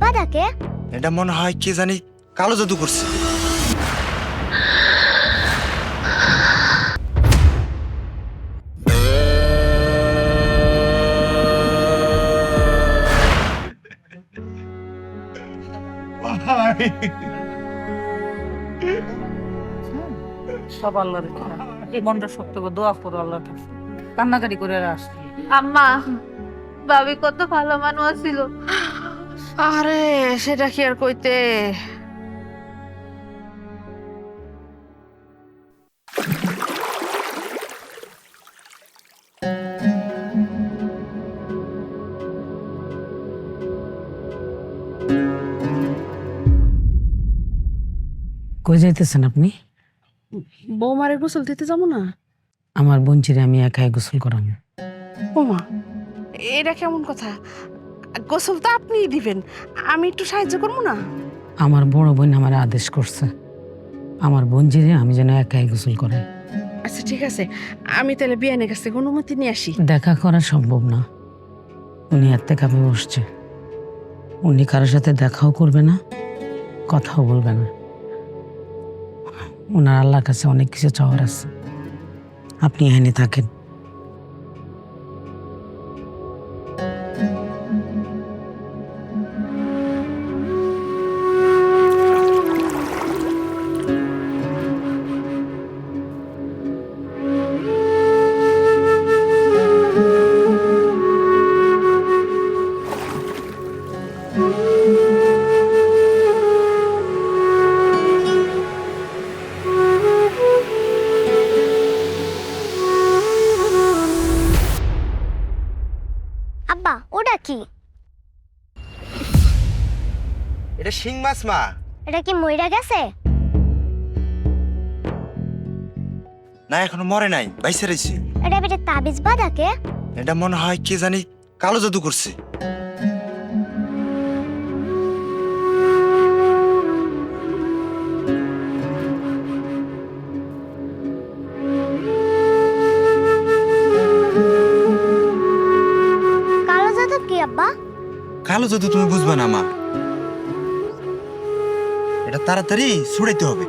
বাঁধাকে? এটা মনে হয় কে জানি কালো জাদু করছে। সব আল্লাহর ইচ্ছা। এই মনটা শক্ত করে দোয়া করো আল্লাহর কাছে, কান্নাকাটি করে আসছি। আম্মা, ভাবি কত ভালো মানুষ ছিল। আরে সেটা কি আর কইতে। কই যাইতেছেন আপনি? বৌমারে গোসল দিতে যাবো না? আমার বোনচিরে আমি একাই গোসল করানো। বৌমা, এটা কেমন কথা? গোসল তো আপনিই দিবেন, আমি একটু সাহায্য করবো না? আমার বড় বোন আমার আদেশ করছে আমার বোনচিরে আমি যেন একাই গোসল করাই। আচ্ছা ঠিক আছে, আমি তাহলে বিয়ানের কাছ থেকে অনুমতি নিয়ে আসি। দেখা করা সম্ভব না, উনি এতে কাপে বসছে। উনি কারোর সাথে দেখাও করবে না, কথাও বলবে না। ওনার আল্লাহর কাছে অনেক কিছু চাওয়ার আছে। আপনি এখানে থাকেন। আব্বা, ওটা কি? এটা শিং মাছ মা। এটা কি মইরা গেছে? না, এখনো মরে নাই, বাইসে রয়েছে। এটা বেটে তাবিজ বাঁধাকে? এটা মনে হয় কে জানি কালো জাদু করছে। কালো জাদু কি আব্বা? কালো জাদু তুমি বুঝবে না মা, এটা তাড়াতাড়ি ছুড়াইতে হবে।